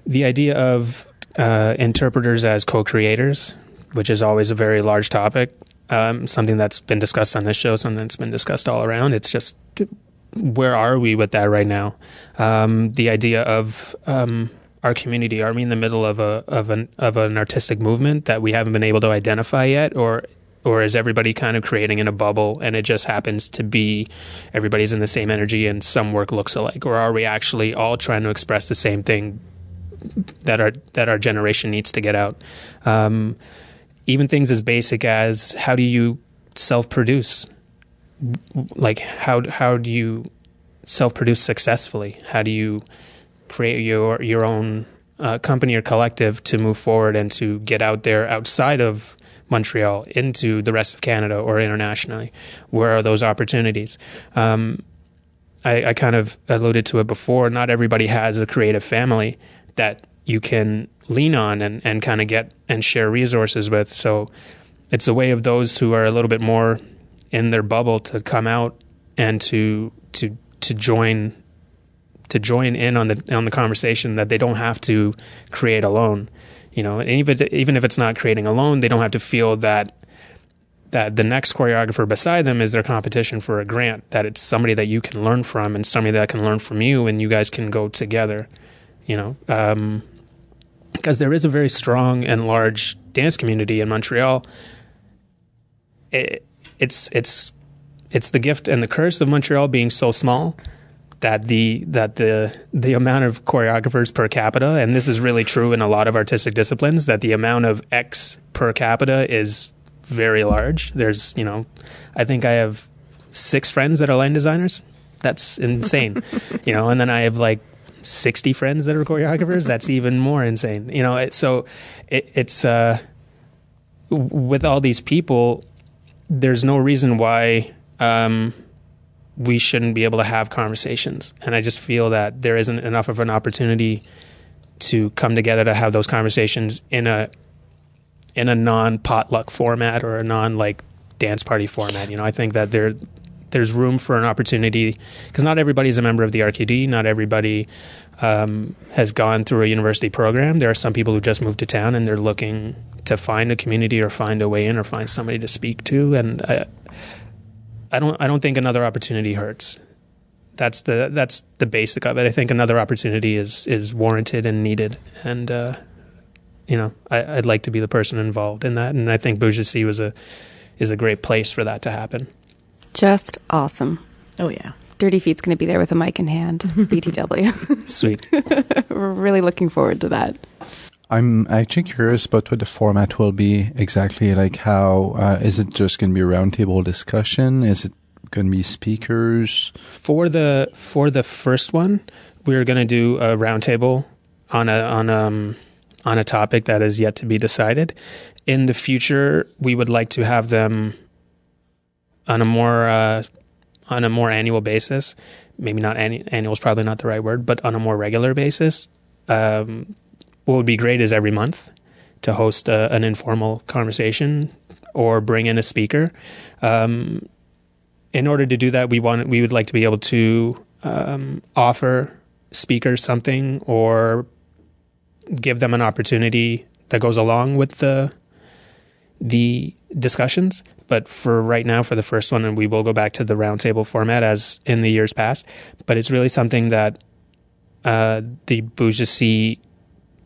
the idea of interpreters as co-creators, which is always a very large topic. Something that's been discussed on this show, something that's been discussed all around. It's just, where are we with that right now? The idea of our community. Are we in the middle of an artistic movement that we haven't been able to identify yet, or is everybody kind of creating in a bubble, and it just happens to be everybody's in the same energy and some work looks alike? Or are we actually all trying to express the same thing that our generation needs to get out? Even things as basic as, how do you self-produce? Like, how do you self-produce successfully? How do you create your own company or collective to move forward and to get out there outside of Montreal into the rest of Canada or internationally? Where are those opportunities? I kind of alluded to it before. Not everybody has a creative family that you can lean on and kind of get and share resources with. So it's a way of those who are a little bit more in their bubble to come out and to join in on the conversation, that they don't have to create alone. And even if it's not creating alone, they don't have to feel that the next choreographer beside them is their competition for a grant, that it's somebody that you can learn from and somebody that can learn from you, and you guys can go together, because there is a very strong and large dance community in Montreal. It's the gift and the curse of Montreal being so small that the amount of choreographers per capita, and this is really true in a lot of artistic disciplines, that the amount of X per capita is very large. There's, I think I have 6 friends that are line designers. That's insane. And then I have like 60 friends that are choreographers. That's even more insane. It's with all these people, there's no reason why we shouldn't be able to have conversations. And I just feel that there isn't enough of an opportunity to come together to have those conversations in a non-potluck format or a non-like dance party format. I think that there's room for an opportunity, because not everybody is a member of the RQD. Not everybody has gone through a university program. There are some people who just moved to town and they're looking to find a community or find a way in or find somebody to speak to. And I don't think another opportunity hurts. That's the basic of it. I think another opportunity is warranted and needed. And I'd like to be the person involved in that. And I think Bouge is a great place for that to happen. Just awesome. Oh, yeah. Dirty Feet's going to be there with a mic in hand. BTW. Sweet. We're really looking forward to that. I'm actually curious about what the format will be exactly. Like, how is it just going to be a roundtable discussion? Is it going to be speakers? For the first one, we're going to do a roundtable on a topic that is yet to be decided. In the future, we would like to have them on a more annual basis. Maybe not annual is probably not the right word, but on a more regular basis. What would be great is every month. host an informal conversation or bring in a speaker. In order to do that, we would like to be able to offer speakers something or give them an opportunity that goes along with the discussions. But for right now, for the first one, and we will go back to the roundtable format as in the years past, but it's really something that the Bouge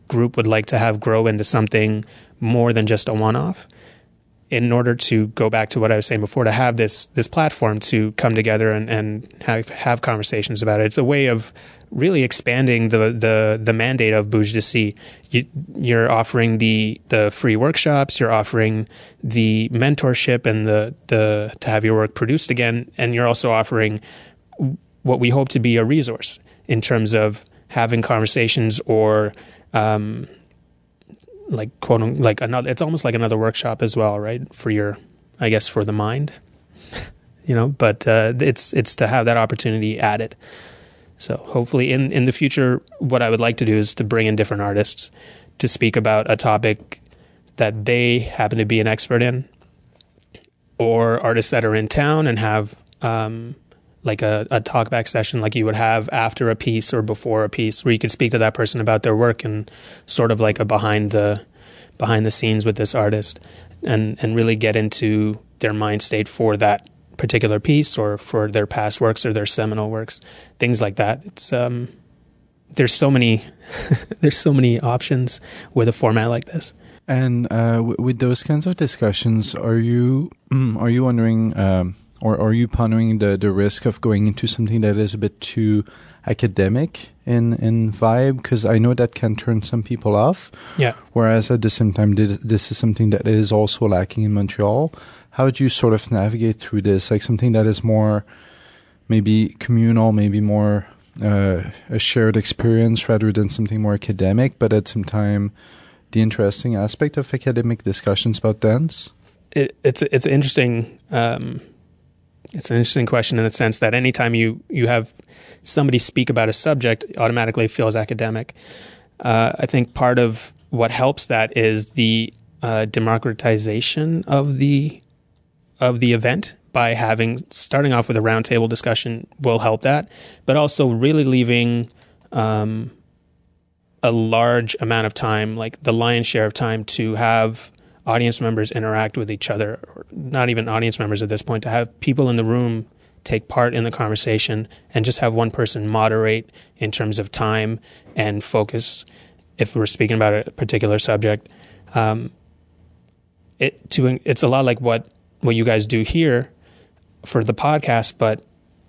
group would like to have grow into something more than just a one-off. In order to go back to what I was saying before, to have this platform to come together and have conversations about it. It's a way of really expanding the mandate of Bouge d'ici. You're offering the free workshops, you're offering the mentorship and the to have your work produced again, and you're also offering what we hope to be a resource in terms of having conversations or it's almost like another workshop as well, right? For for the mind, but it's to have that opportunity added. So hopefully in the future, what I would like to do is to bring in different artists to speak about a topic that they happen to be an expert in, or artists that are in town and have like a talkback session like you would have after a piece or before a piece, where you could speak to that person about their work and sort of like a behind the scenes with this artist and really get into their mind state for that particular piece or for their past works or their seminal works, things like that. It's there's so many options with a format like this. And with those kinds of discussions, are you wondering or are you pondering the risk of going into something that is a bit too academic in vibe? Because I know that can turn some people off. Yeah. Whereas at the same time, this is something that is also lacking in Montreal. How would you sort of navigate through this? Like something that is more maybe communal, maybe more a shared experience rather than something more academic, but at the same time, the interesting aspect of academic discussions about dance? It's an interesting... It's an interesting question in the sense that anytime you have somebody speak about a subject, it automatically feels academic. I think part of what helps that is the democratization of the event by starting off with a roundtable discussion will help that, but also really leaving a large amount of time, like the lion's share of time, to have audience members interact with each other, or not even audience members at this point, to have people in the room take part in the conversation and just have one person moderate in terms of time and focus if we're speaking about a particular subject. It's a lot like what you guys do here for the podcast, but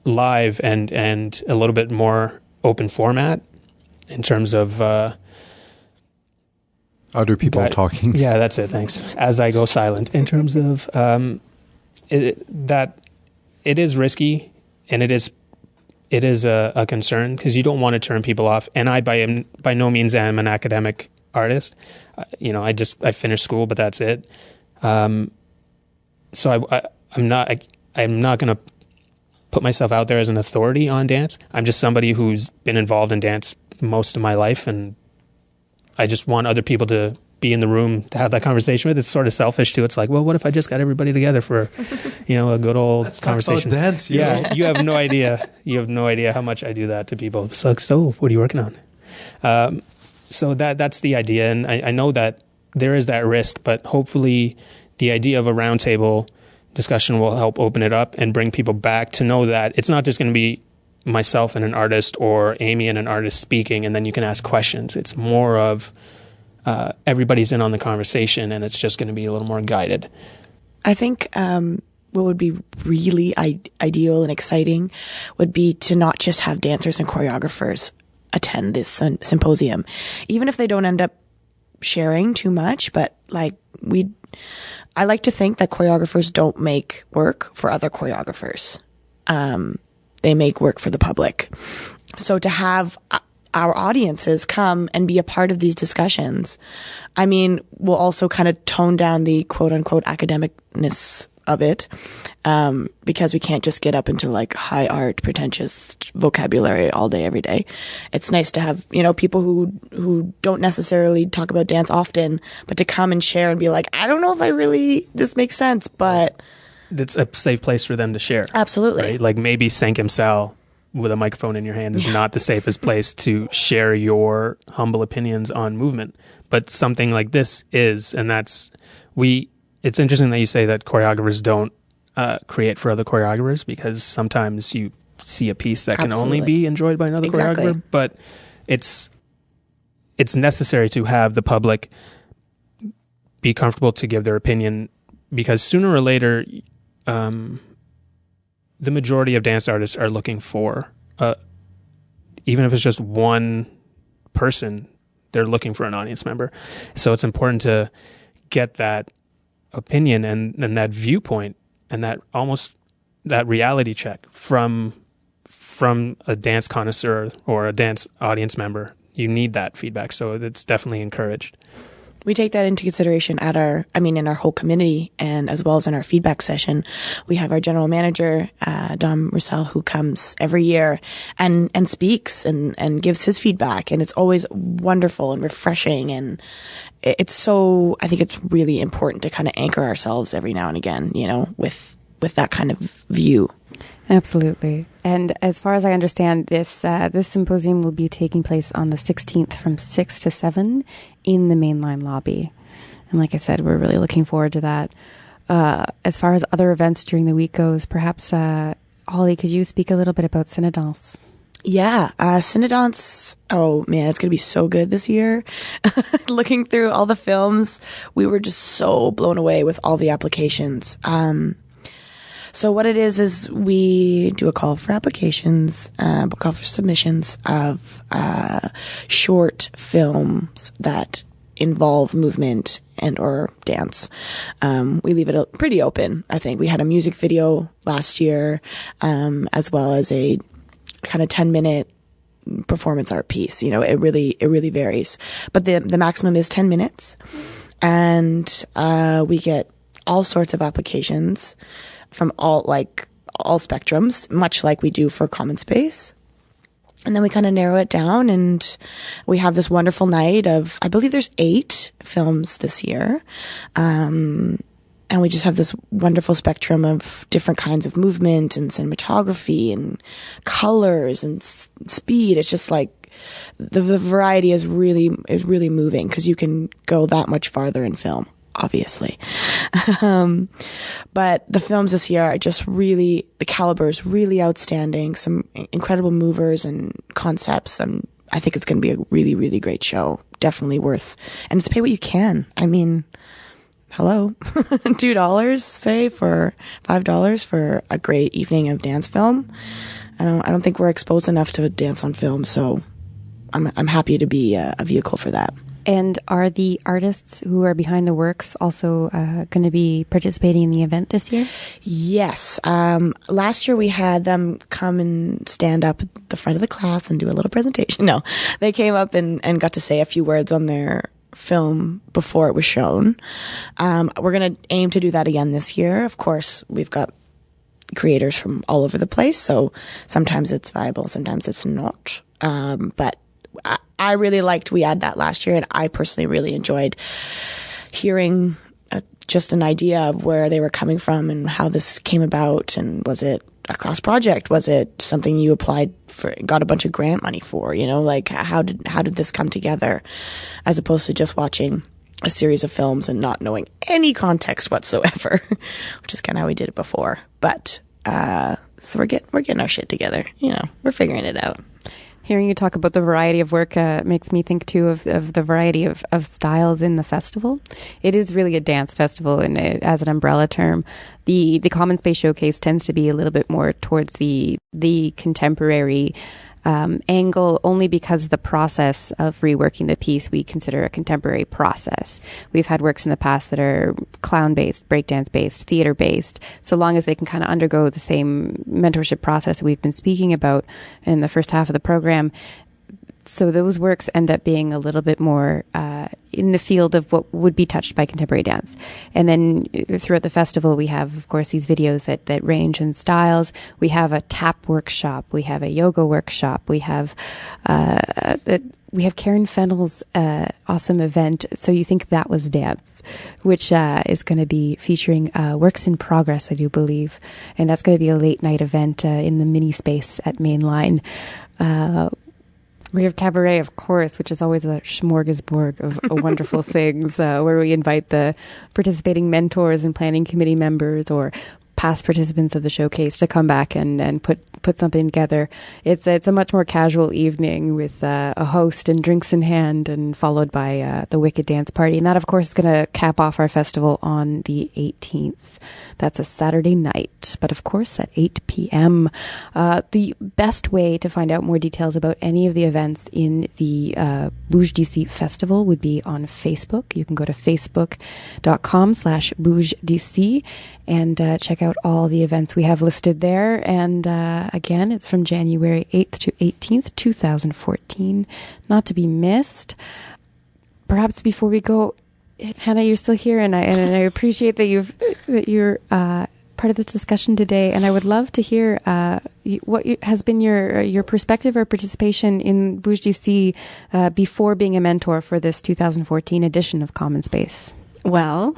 live and a little bit more open format in terms of other people talking. Yeah, that's it. Thanks. As I go silent, in terms of that, it is risky and it is a concern because you don't want to turn people off. And I by no means am an academic artist. I finished school, but that's it. So I'm not going to put myself out there as an authority on dance. I'm just somebody who's been involved in dance most of my life, and I just want other people to be in the room to have that conversation with. It's sort of selfish too. It's like, well, what if I just got everybody together for, a good old Let's conversation? Talk about dance, yeah, you have no idea. You have no idea how much I do that to people. It's like, so what are you working on? So that's the idea, and I know that there is that risk, but hopefully the idea of a roundtable discussion will help open it up and bring people back to know that it's not just going to be myself and an artist or Amy and an artist speaking, and then you can ask questions. It's more of everybody's in on the conversation, and it's just going to be a little more guided. I think what would be really ideal and exciting would be to not just have dancers and choreographers attend this symposium, even if they don't end up sharing too much. But I like to think that choreographers don't make work for other choreographers. They make work for the public. So to have our audiences come and be a part of these discussions, will also kind of tone down the quote unquote academicness of it, because we can't just get up into like high art, pretentious vocabulary all day, every day. It's nice to have, people who don't necessarily talk about dance often, but to come and share and be like, I don't know if this makes sense, but it's a safe place for them to share. Absolutely. Right? Like maybe Saint-Kimsal with a microphone in your hand is not the safest place to share your humble opinions on movement, but something like this is, and it's interesting that you say that choreographers don't create for other choreographers, because sometimes you see a piece that can only be enjoyed by another choreographer, but it's necessary to have the public be comfortable to give their opinion, because sooner or later, the majority of dance artists are looking for, even if it's just one person, they're looking for an audience member. So it's important to get that opinion and that viewpoint and that reality check from a dance connoisseur or a dance audience member. You need that feedback. So it's definitely encouraged. We take that into consideration in our whole community, and as well as in our feedback session. We have our general manager, Dom Roussel, who comes every year and speaks and gives his feedback. And it's always wonderful and refreshing. And I think it's really important to kind of anchor ourselves every now and again, with that kind of view. Absolutely. And as far as I understand, this symposium will be taking place on the 16th from 6 to 7 in the mainline lobby. And like I said, we're really looking forward to that. As far as other events during the week goes, perhaps, Holly, could you speak a little bit about Cinedance? Yeah, Cinedance, oh man, it's going to be so good this year. Looking through all the films, we were just so blown away with all the applications. So what it is we do a call for applications, a call for submissions of short films that involve movement and or dance. We leave it pretty open. I think we had a music video last year, as well as a kind of 10-minute performance art piece. It really varies, but the maximum is 10 minutes, and we get all sorts of applications from all spectrums, much like we do for Common Space. And then we kind of narrow it down, and we have this wonderful night of, I believe there's 8 films this year. And we just have this wonderful spectrum of different kinds of movement and cinematography and colors and speed. It's just like the variety is really moving, because you can go that much farther in film, obviously. But the films this year are just the caliber is really outstanding. Some incredible movers and concepts. And I think it's going to be a really, really great show. Definitely worth, and it's pay what you can. I mean, hello, $2, say, for $5 for a great evening of dance film. I don't think we're exposed enough to dance on film. So I'm happy to be a vehicle for that. And are the artists who are behind the works also going to be participating in the event this year? Yes. Last year we had them come and stand up at the front of the class and do a little presentation. No, they came up and got to say a few words on their film before it was shown. We're going to aim to do that again this year. Of course, we've got creators from all over the place, so sometimes it's viable, sometimes it's not. But I really liked we had that last year, and I personally really enjoyed hearing just an idea of where they were coming from and how this came about. And was it a class project? Was it something you applied for, got a bunch of grant money for? How did this come together, as opposed to just watching a series of films and not knowing any context whatsoever, which is kind of how we did it before. But so we're getting our shit together. We're figuring it out. Hearing you talk about the variety of work makes me think too of the variety of styles in the festival. It is really a dance festival, and as an umbrella term, the Common Space Showcase tends to be a little bit more towards the contemporary angle, only because the process of reworking the piece we consider a contemporary process. We've had works in the past that are clown-based, breakdance-based, theater-based, so long as they can kind of undergo the same mentorship process that we've been speaking about in the first half of the program. So those works end up being a little bit more in the field of what would be touched by contemporary dance. And then throughout the festival, we have, of course, these videos that range in styles. We have a tap workshop. We have a yoga workshop. We have Karen Fennell's awesome event, So You Think That Was Dance, which is going to be featuring Works in Progress, I do believe. And that's going to be a late night event in the mini space at Mainline. We have Cabaret, of course, which is always a smorgasbord of wonderful things, where we invite the participating mentors and planning committee members or past participants of the showcase to come back and put something together. It's a much more casual evening with a host and drinks in hand, and followed by the Wicked Dance Party. And that, of course, is going to cap off our festival on the 18th. That's a Saturday night, but of course at 8 p.m. The best way to find out more details about any of the events in the Bouge DC Festival would be on Facebook. You can go to facebook.com/BougeDC and check out all the events we have listed there. And again, it's from January 8th to 18th, 2014. Not to be missed. Perhaps before we go, Hannah, you're still here, and I appreciate that you're part of this discussion today. And I would love to hear what has been your perspective or participation in Bouge DC before being a mentor for this 2014 edition of Common Space. Well,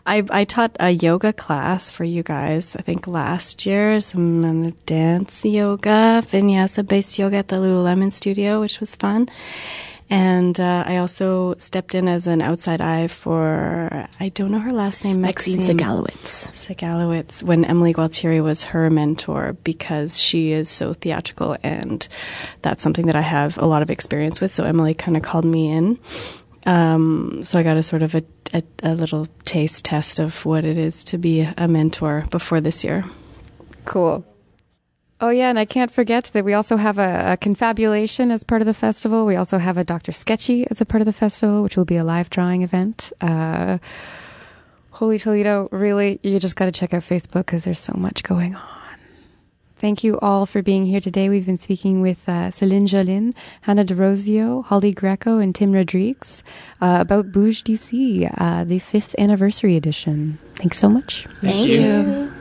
I taught a yoga class for you guys, I think last year, some dance yoga, vinyasa-based yoga at the Lululemon studio, which was fun. And I also stepped in as an outside eye for, I don't know her last name, Maxine Segalowitz, when Emily Gualtieri was her mentor, because she is so theatrical, and that's something that I have a lot of experience with. So Emily kind of called me in. So I got a sort of a little taste test of what it is to be a mentor before this year. Cool. Oh, yeah, and I can't forget that we also have a confabulation as part of the festival. We also have a Dr. Sketchy as a part of the festival, which will be a live drawing event. Holy Toledo, really, you just got to check out Facebook because there's so much going on. Thank you all for being here today. We've been speaking with Céline Jolin, Hannah DeRosio, Holly Greco, and Tim Rodrigues about Bouge DC, the 5th anniversary edition. Thanks so much. Thank you.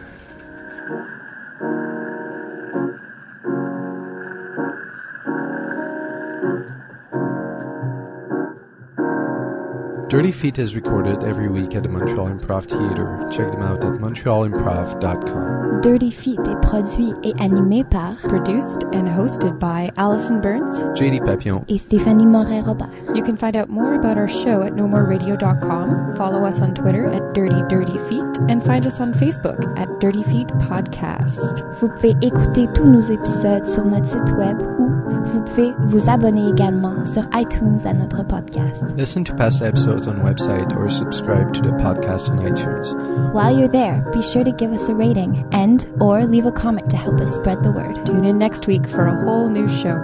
Dirty Feet is recorded every week at the Montreal Improv Theatre. Check them out at montrealimprov.com. Dirty Feet est produit et animé par, produced and hosted by Alison Burns, JD Papillon, et Stéphanie Moret-Robert. You can find out more about our show at nomoreradio.com, follow us on Twitter at Dirty Feet, and find us on Facebook at Dirty Feet Podcast. Vous pouvez écouter tous nos épisodes sur notre site web, ou vous pouvez vous abonner également sur iTunes à notre podcast. Listen to past episodes on the website or subscribe to the podcast on iTunes. While you're there, be sure to give us a rating or leave a comment to help us spread the word. Tune in next week for a whole new show.